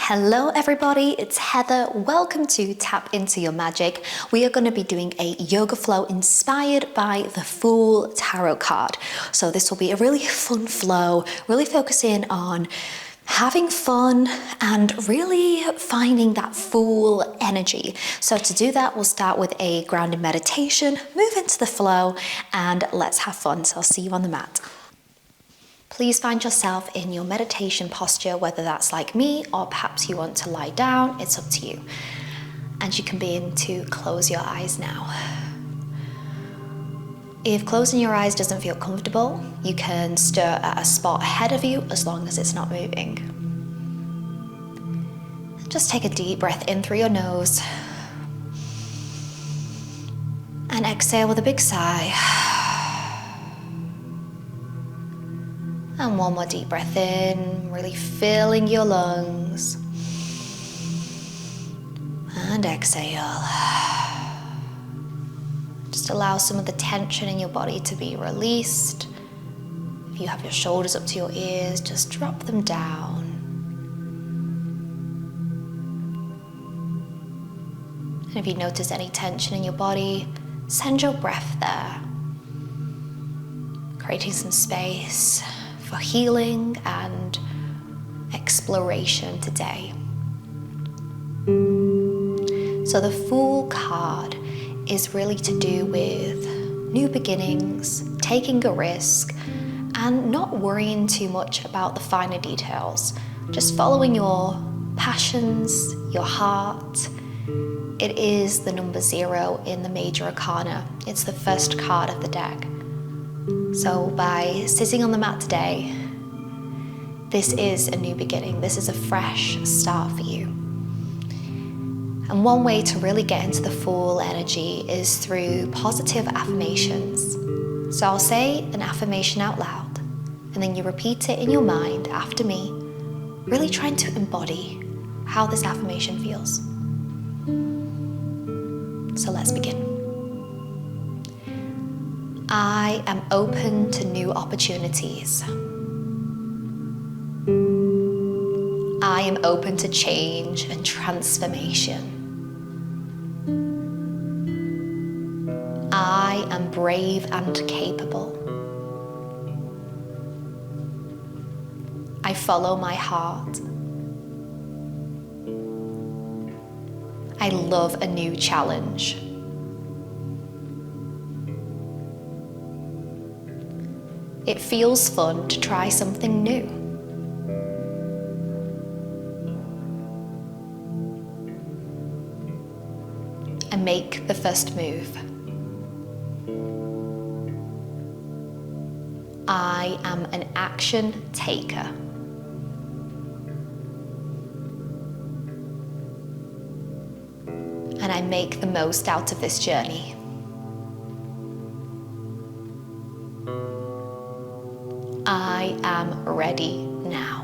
Hello everybody, it's Heather. Welcome to Tap Into Your Magic. We are going to be doing a yoga flow inspired by the Fool Tarot card. So this will be a really fun flow, really focusing on having fun and really finding that Fool energy. So to do that, we'll start with a grounded meditation, move into the flow, and let's have fun. So I'll see you on the mat. Please find yourself in your meditation posture, whether that's like me or perhaps you want to lie down, it's up to you. And you can begin to close your eyes now. If closing your eyes doesn't feel comfortable, you can stir at a spot ahead of you as long as it's not moving. Just take a deep breath in through your nose and exhale with a big sigh. And one more deep breath in, really filling your lungs. And exhale. Just allow some of the tension in your body to be released. If you have your shoulders up to your ears, just drop them down. And if you notice any tension in your body, send your breath there, creating some space for healing and exploration today. So the Fool card is really to do with new beginnings, taking a risk, and not worrying too much about the finer details. Just following your passions, your heart. It is the number 0 in the major arcana. It's the first card of the deck. So by sitting on the mat today, this is a new beginning. This is a fresh start for you. And one way to really get into the Fool energy is through positive affirmations. So I'll say an affirmation out loud, and then you repeat it in your mind after me, really trying to embody how this affirmation feels. So let's begin. I am open to new opportunities. I am open to change and transformation. I am brave and capable. I follow my heart. I love a new challenge. It feels fun to try something new. And make the first move. I am an action taker. And I make the most out of this journey. I am ready now.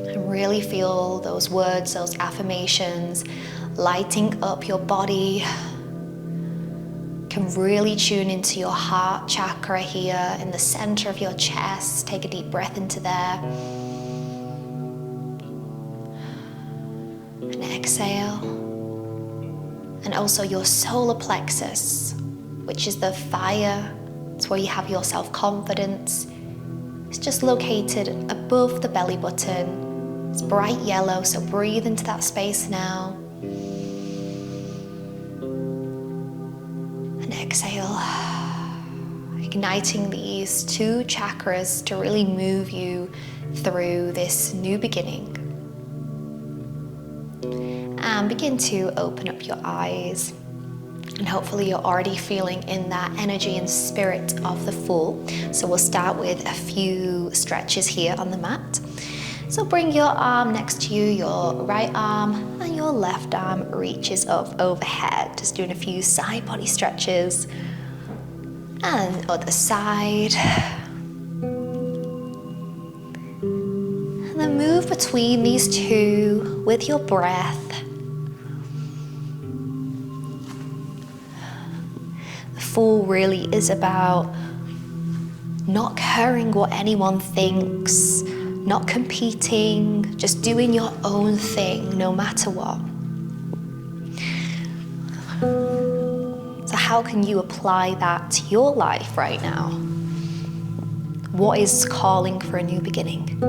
And really feel those words, those affirmations lighting up your body. Can really tune into your heart chakra here in the center of your chest. Take a deep breath into there. And exhale. And also your solar plexus, which is the fire. It's where you have your self-confidence. It's just located above the belly button. It's bright yellow, so breathe into that space now. And exhale. Igniting these 2 chakras to really move you through this new beginning. And begin to open up your eyes. And hopefully you're already feeling in that energy and spirit of the Fool. So we'll start with a few stretches here on the mat. So bring your arm next to you, your right arm, and your left arm reaches up overhead. Just doing a few side body stretches. And other side. And then move between these 2 with your breath. Fool really is about not caring what anyone thinks, not competing, just doing your own thing no matter what. So how can you apply that to your life right now? What is calling for a new beginning?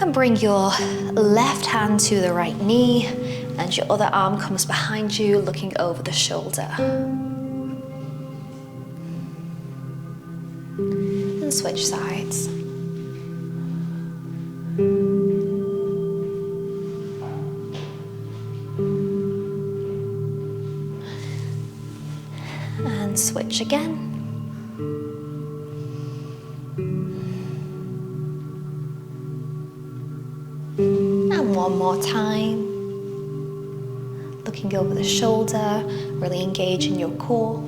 And bring your left hand to the right knee, and your other arm comes behind you, looking over the shoulder. And switch sides. And switch again. And one more time. Looking over the shoulder, really engaging your core.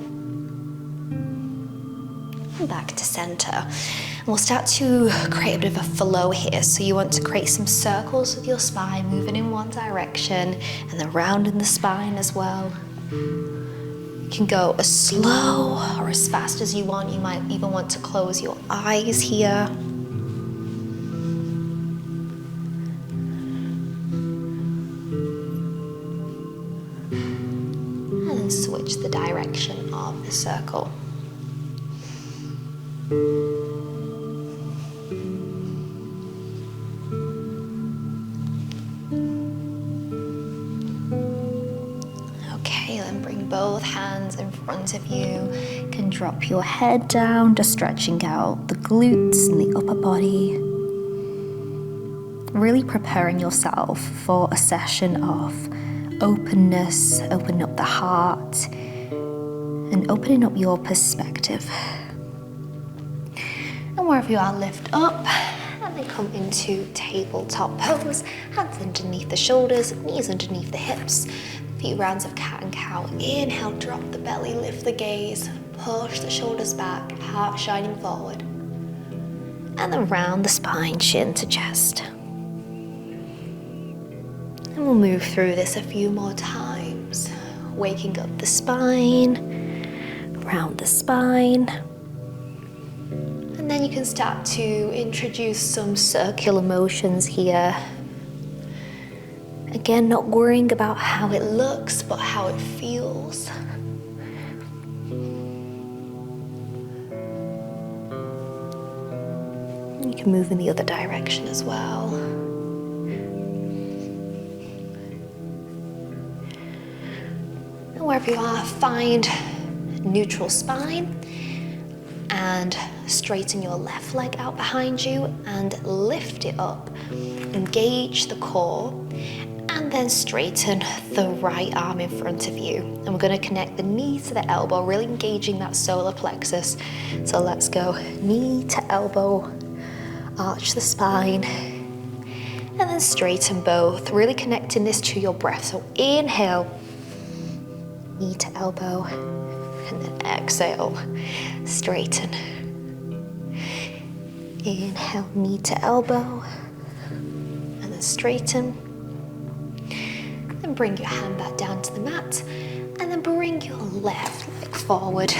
And back to center. And we'll start to create a bit of a flow here. So you want to create some circles with your spine, moving in one direction, and then rounding the spine as well. You can go as slow or as fast as you want. You might even want to close your eyes here. And then switch the direction of the circle. Okay, then bring both hands in front of you. You can drop your head down, just stretching out the glutes and the upper body. Really preparing yourself for a session of openness, opening up the heart, and opening up your perspective. And wherever you are, lift up and then come into tabletop pose. Hands underneath the shoulders, knees underneath the hips. A few rounds of cat and cow. Inhale, drop the belly, lift the gaze, push the shoulders back, heart shining forward. And then round the spine, chin to chest. And we'll move through this a few more times. Waking up the spine, round the spine. And then you can start to introduce some circular motions here. Again, not worrying about how it looks, but how it feels. You can move in the other direction as well. And wherever you are, find neutral spine and straighten your left leg out behind you and lift it up. Engage the core and then straighten the right arm in front of you. And we're going to connect the knee to the elbow, really engaging that solar plexus. So let's go knee to elbow, arch the spine, and then straighten both, really connecting this to your breath. So inhale, knee to elbow, and then exhale, straighten. Inhale, knee to elbow, and then straighten. Then bring your hand back down to the mat, and then bring your left leg forward,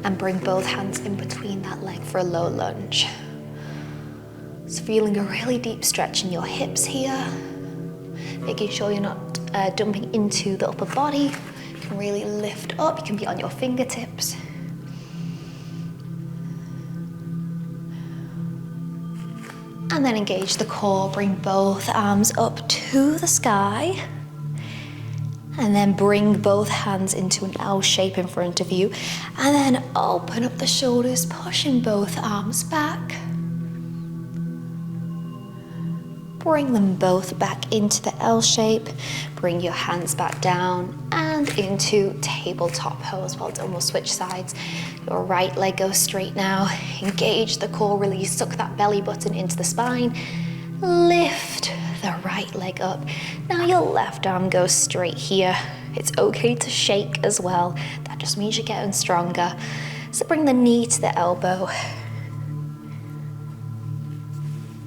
and bring both hands in between that leg for a low lunge. So feeling a really deep stretch in your hips here, making sure you're not dumping into the upper body. You can really lift up, you can be on your fingertips. And then engage the core, bring both arms up to the sky. And then bring both hands into an L shape in front of you. And then open up the shoulders, pushing both arms back. Bring them both back into the L shape. Bring your hands back down and into tabletop pose. Well done, we'll switch sides. Your right leg goes straight now. Engage the core, really suck that belly button into the spine. Lift the right leg up. Now your left arm goes straight here. It's okay to shake as well. That just means you're getting stronger. So bring the knee to the elbow.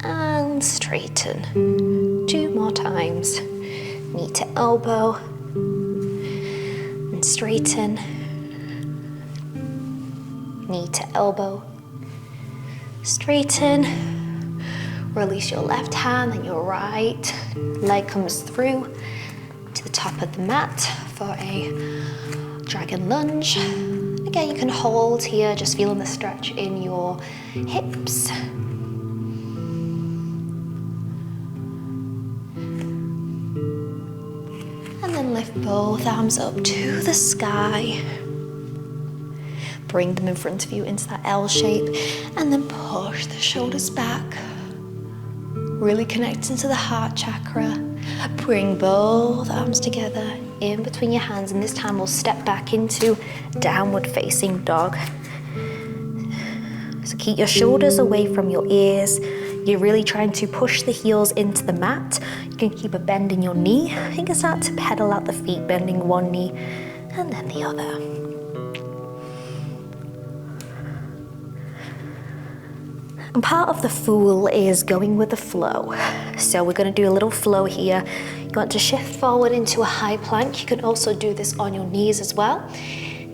And straighten. 2 more times. Knee to elbow. And straighten. knee to elbow. Straighten. Release your left hand and your right leg comes through to the top of the mat for a dragon lunge. Again, you can hold here, just feeling the stretch in your hips. And then lift both arms up to the sky. Bring them in front of you into that L shape, and then push the shoulders back. Really connecting to the heart chakra. Bring both arms together in between your hands, and this time we'll step back into downward facing dog. So keep your shoulders away from your ears. You're really trying to push the heels into the mat. You can keep a bend in your knee. You can start to pedal out the feet, bending one knee and then the other. And part of the Fool is going with the flow. So we're going to do a little flow here. You want to shift forward into a high plank. You can also do this on your knees as well.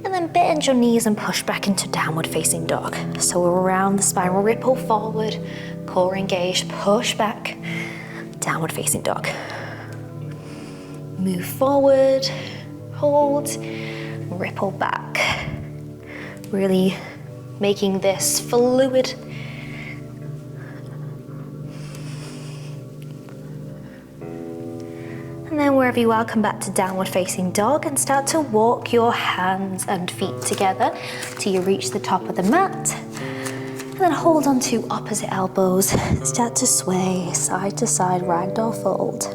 And then bend your knees and push back into downward facing dog. So we're around the spine, ripple forward, core engaged, push back, downward facing dog. Move forward, hold, ripple back. Really making this fluid. And then wherever you are, come back to downward facing dog and start to walk your hands and feet together till you reach the top of the mat. And then hold on to opposite elbows. Start to sway side to side, ragdoll fold.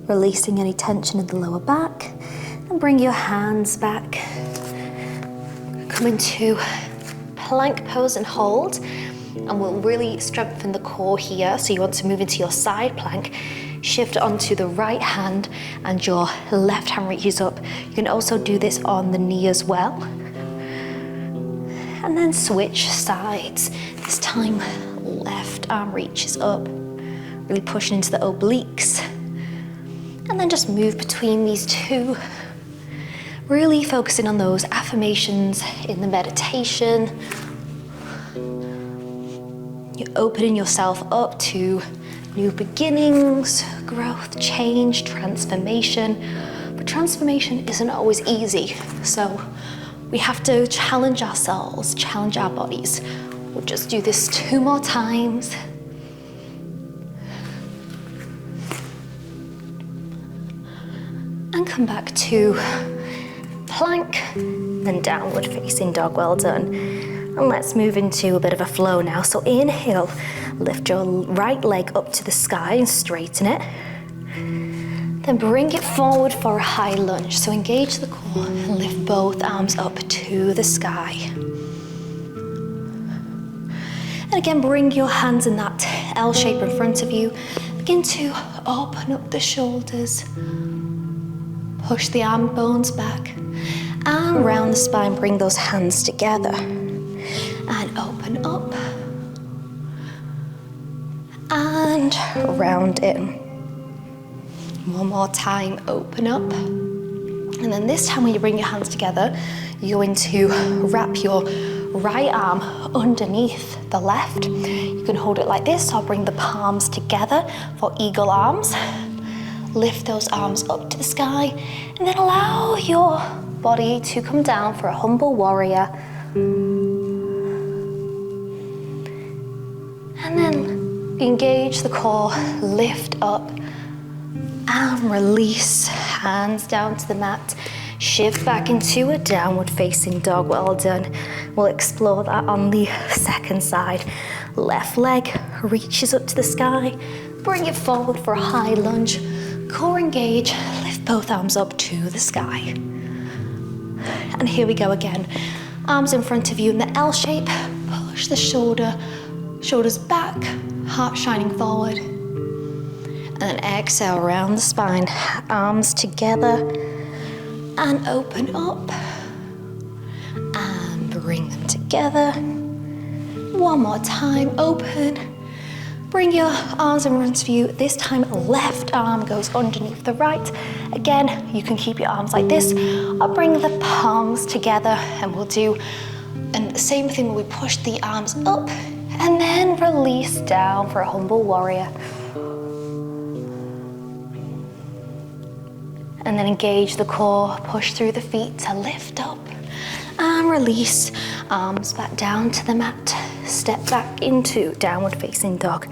Releasing any tension in the lower back. And bring your hands back. Come into plank pose and hold, and we'll really strengthen the core here. So you want to move into your side plank, shift onto the right hand, and your left hand reaches up. You can also do this on the knee as well. And then switch sides. This time, left arm reaches up, really pushing into the obliques. And then just move between these two. Really focusing on those affirmations in the meditation. You're opening yourself up to new beginnings, growth, change, transformation. But transformation isn't always easy. So we have to challenge ourselves, challenge our bodies. We'll just do this 2 more times. And come back to plank, then downward facing dog. Well done. And let's move into a bit of a flow now. So inhale, lift your right leg up to the sky and straighten it. Then bring it forward for a high lunge. So engage the core and lift both arms up to the sky. And again, bring your hands in that L shape in front of you. Begin to open up the shoulders. Push the arm bones back. And round the spine, bring those hands together. And open up. And round in. One more time, open up. And then this time when you bring your hands together, you're going to wrap your right arm underneath the left. You can hold it like this, or bring the palms together for eagle arms. Lift those arms up to the sky, and then allow your body to come down for a humble warrior. And then engage the core, lift up, and release. Hands down to the mat. Shift back into a downward facing dog. Well done. We'll explore that on the second side. Left leg reaches up to the sky. Bring it forward for a high lunge. Core engage, lift both arms up to the sky. And here we go again. Arms in front of you in the L shape. Push the shoulders back, heart shining forward. And then exhale around the spine. Arms together and open up. And bring them together. One more time, open. Bring your arms in front of you. This time, left arm goes underneath the right. Again, you can keep your arms like this, or bring the palms together, and we'll do the same thing where we push the arms up, and then release down for a humble warrior. And then engage the core, push through the feet to lift up, and release, arms back down to the mat. Step back into downward facing dog.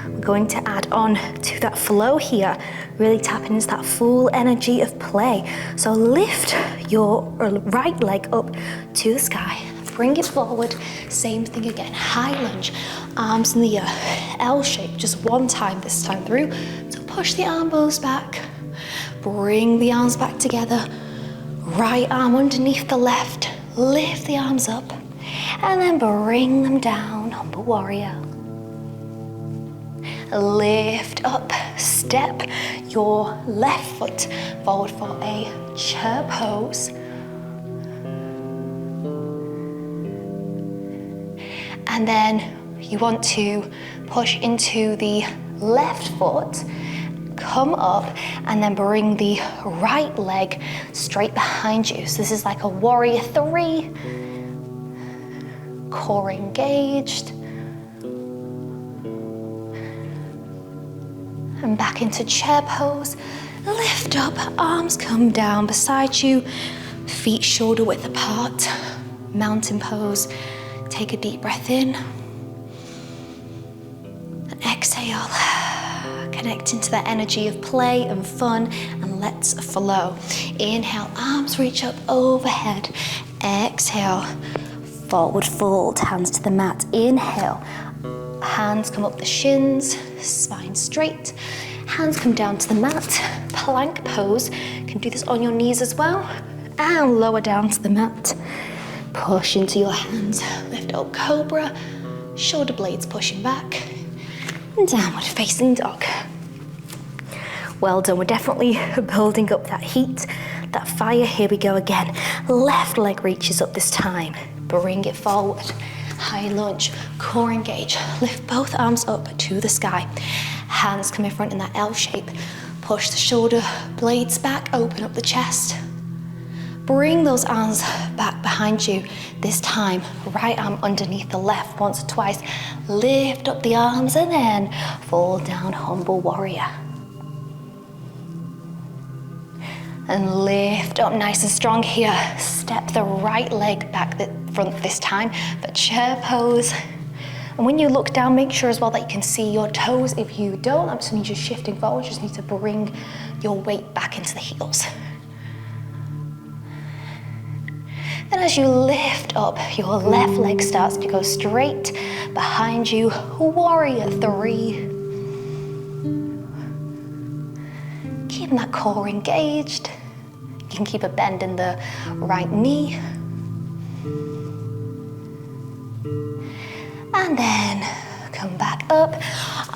We're going to add on to that flow here, really tapping into that full energy of play. So lift your right leg up to the sky, bring it forward, same thing again, high lunge, arms in the air, L shape, just one time this time through. So push the elbows back, bring the arms back together, right arm underneath the left, lift the arms up, and then bring them down, humble warrior. Lift up, step your left foot forward for a chair pose. And then you want to push into the left foot, come up, and then bring the right leg straight behind you. So this is like a warrior 3, core engaged. And back into chair pose. Lift up, arms come down beside you, feet shoulder width apart, mountain pose. Take a deep breath in, and exhale. Connect into that energy of play and fun, and let's flow. Inhale, arms reach up overhead. Exhale, forward fold, hands to the mat. Inhale, hands come up the shins, spine straight. Hands come down to the mat, plank pose. You can do this on your knees as well. And lower down to the mat. Push into your hands, lift up cobra, shoulder blades pushing back, and downward facing dog. Well done, we're definitely building up that heat, that fire. Here we go again. Left leg reaches up this time, bring it forward. High lunge, core engage, lift both arms up to the sky. Hands come in front in that L shape. Push the shoulder blades back, open up the chest. Bring those arms back behind you. This time, right arm underneath the left once or twice. Lift up the arms and then fall down, humble warrior. And lift up nice and strong here. Step the right leg back the front this time for chair pose. And when you look down, make sure as well that you can see your toes. If you don't, that just means you're shifting forward. You just need to bring your weight back into the heels. Then as you lift up, your left leg starts to go straight behind you, warrior 3. Keeping that core engaged. You can keep a bend in the right knee. And then come back up,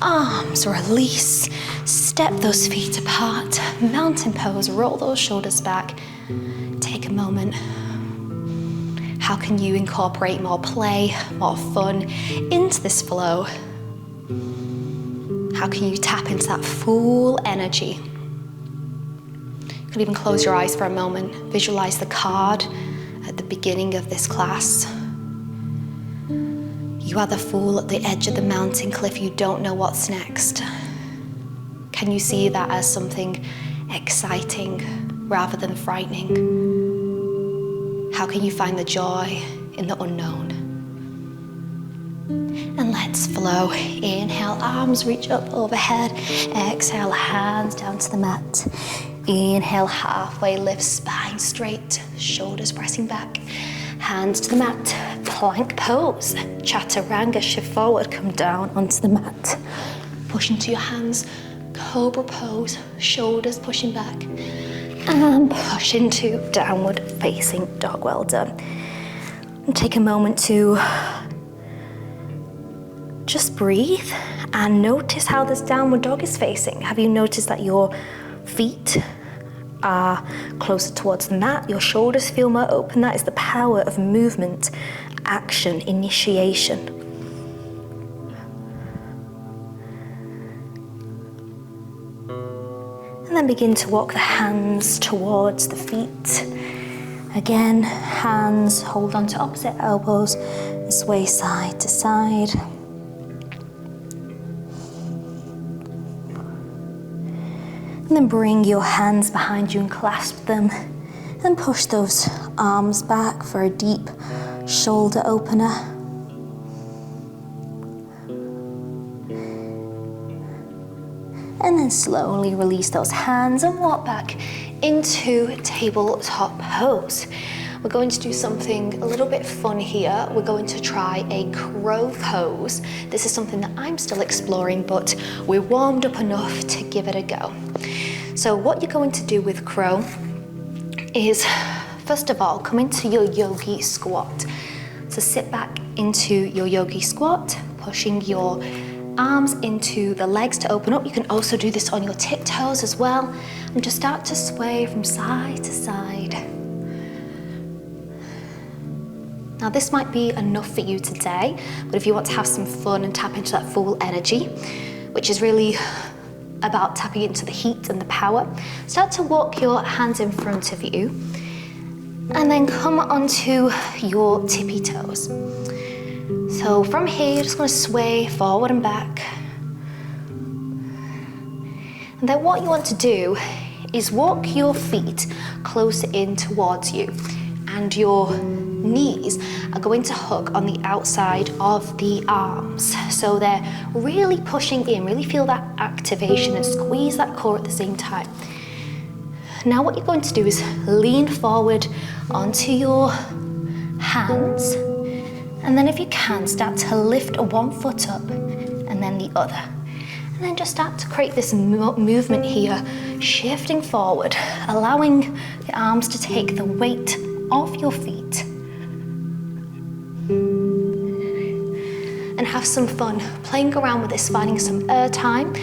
arms release, step those feet apart, mountain pose, roll those shoulders back. Take a moment. How can you incorporate more play, more fun into this flow? How can you tap into that full energy? You can even close your eyes for a moment. Visualize the card at the beginning of this class. You are the fool at the edge of the mountain cliff. You don't know what's next. Can you see that as something exciting rather than frightening? How can you find the joy in the unknown? And let's flow. Inhale, arms reach up overhead. Exhale, hands down to the mat. Inhale, halfway lift, spine straight, shoulders pressing back. Hands to the mat, plank pose. Chaturanga, shift forward, come down onto the mat. Push into your hands, cobra pose, shoulders pushing back. And push into downward facing dog. Well done. And take a moment to just breathe and notice how this downward dog is facing. Have you noticed that your feet are closer towards the mat, your shoulders feel more open? That is the power of movement, action, initiation. begin to walk the hands towards the feet. Again, hands hold on to opposite elbows and sway side to side. And then bring your hands behind you and clasp them. And push those arms back for a deep shoulder opener. And then slowly release those hands and walk back into tabletop pose. We're going to do something a little bit fun here. We're going to try a crow pose. This is something that I'm still exploring, but we're warmed up enough to give it a go. So what you're going to do with crow is, first of all, come into your yogi squat. So sit back into your yogi squat, pushing your arms into the legs to open up. You can also do this on your tiptoes as well, and just start to sway from side to side. Now this might be enough for you today, but if you want to have some fun and tap into that full energy, which is really about tapping into the heat and the power, start to walk your hands in front of you and then come onto your tippy toes. So from here, you're just going to sway forward and back. And then what you want to do is walk your feet closer in towards you, and your knees are going to hook on the outside of the arms. So they're really pushing in, really feel that activation and squeeze that core at the same time. Now what you're going to do is lean forward onto your hands, and then if you can, start to lift one foot up and then the other. And then just start to create this movement here, shifting forward, allowing the arms to take the weight off your feet. And have some fun playing around with this, finding some air time.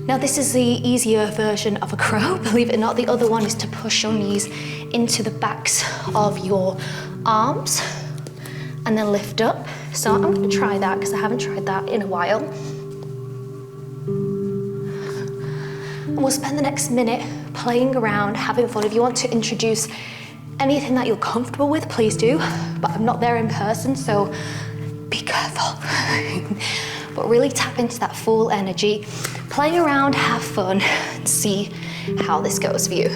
Now this is the easier version of a crow, believe it or not. The other one is to push your knees into the backs of your arms and then lift up. So I'm going to try that because I haven't tried that in a while. And we'll spend the next minute playing around, having fun. If you want to introduce anything that you're comfortable with, please do. But I'm not there in person, so be careful. But really tap into that full energy. Play around, have fun, and see how this goes for you.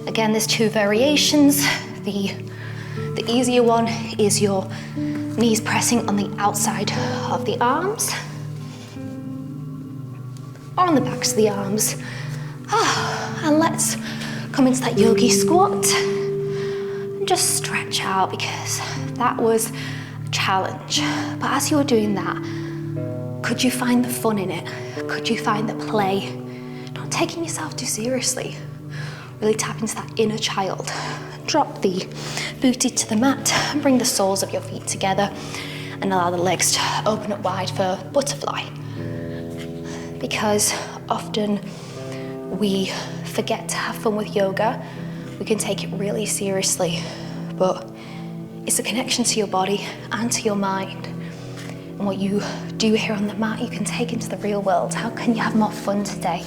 Again, there's two variations. The easier one is your knees pressing on the outside of the arms or on the backs of the arms. And let's come into that yogi squat and just stretch out, because that was a challenge. But as you were doing that, could you find the fun in it? Could you find the play? Not taking yourself too seriously. Really tap into that inner child. Drop the booty to the mat and bring the soles of your feet together and allow the legs to open up wide for butterfly. Because often we forget to have fun with yoga. We can take it really seriously, but it's a connection to your body and to your mind. And what you do here on the mat, you can take into the real world. How can you have more fun today?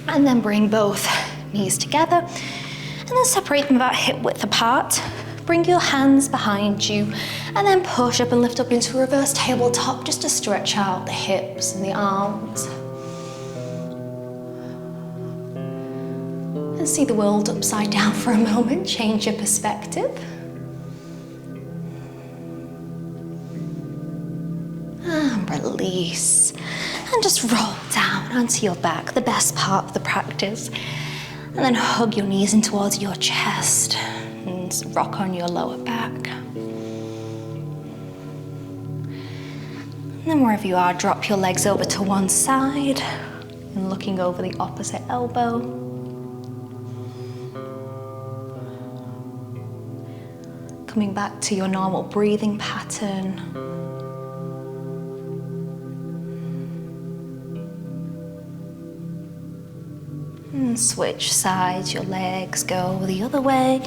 And then bring both knees together and then separate them about hip width apart. Bring your hands behind you and then push up and lift up into reverse tabletop, just to stretch out the hips and the arms. And see the world upside down for a moment, change your perspective. And release. And just roll down onto your back, the best part of the practice. And then hug your knees in towards your chest and rock on your lower back. And then wherever you are, drop your legs over to one side and looking over the opposite elbow. Coming back to your normal breathing pattern. And switch sides, your legs go the other way.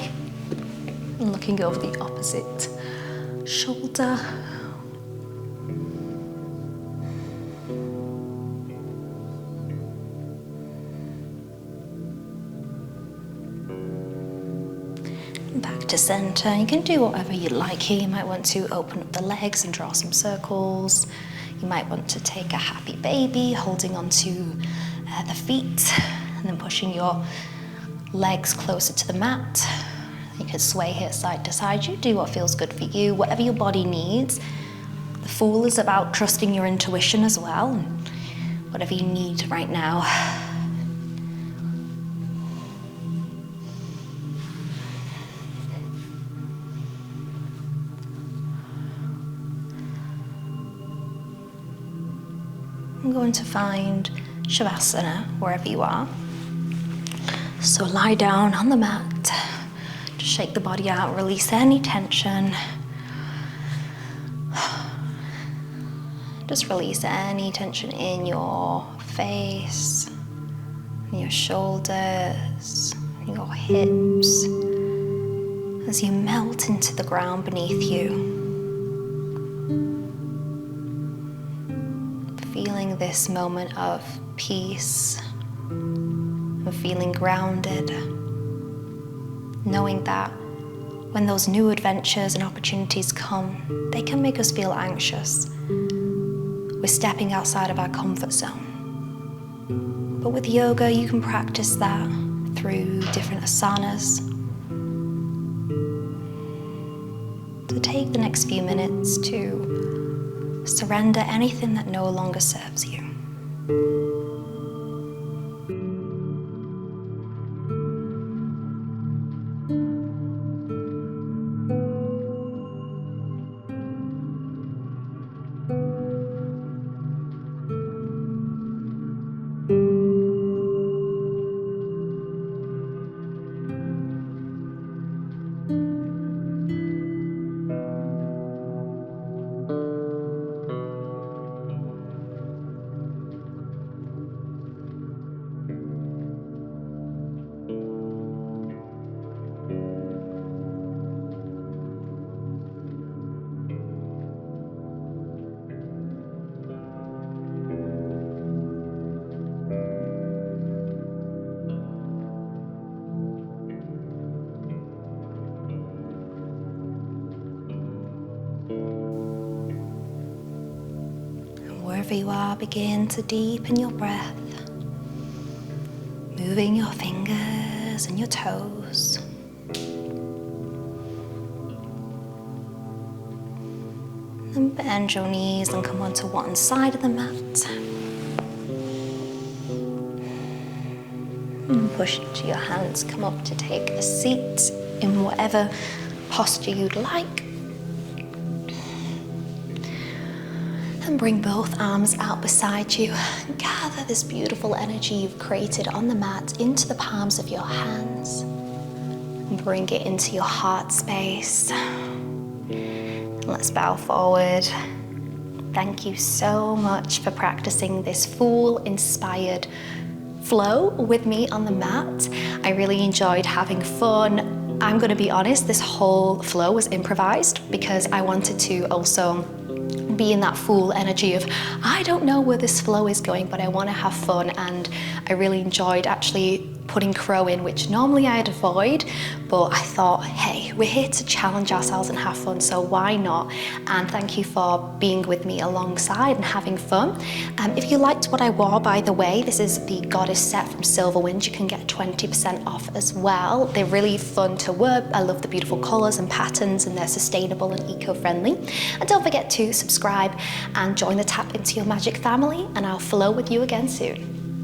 And looking over the opposite shoulder. Back to center. You can do whatever you like here. You might want to open up the legs and draw some circles. You might want to take a happy baby, holding onto the feet and then pushing your legs closer to the mat. You can sway here side to side. You do what feels good for you, whatever your body needs. The Fool is about trusting your intuition as well, and whatever you need right now. I'm going to find Shavasana wherever you are. So lie down on the mat, just shake the body out, release any tension. Just release any tension in your face, in your shoulders, your hips, as you melt into the ground beneath you. Feeling this moment of peace, of feeling grounded, knowing that when those new adventures and opportunities come, they can make us feel anxious. We're stepping outside of our comfort zone. But with yoga, you can practice that through different asanas. So take the next few minutes to surrender anything that no longer serves you. Wherever you are, begin to deepen your breath, moving your fingers and your toes. And bend your knees and come onto one side of the mat. And push into your hands, come up to take a seat in whatever posture you'd like. And bring both arms out beside you. Gather this beautiful energy you've created on the mat into the palms of your hands. And bring it into your heart space. And let's bow forward. Thank you so much for practicing this Fool-inspired flow with me on the mat. I really enjoyed having fun. I'm going to be honest, this whole flow was improvised because I wanted to also be in that Fool energy of, I don't know where this flow is going, but I want to have fun. And I really enjoyed actually putting Crow in, which normally I'd avoid, but I thought, hey, we're here to challenge ourselves and have fun, so why not? And thank you for being with me alongside and having fun. If you liked what I wore, by the way, this is the Goddess set from Silverwind. You can get 20% off as well. They're really fun to wear. I love the beautiful colors and patterns, and they're sustainable and eco-friendly. And don't forget to subscribe and join the Tap Into Your Magic family, and I'll flow with you again soon.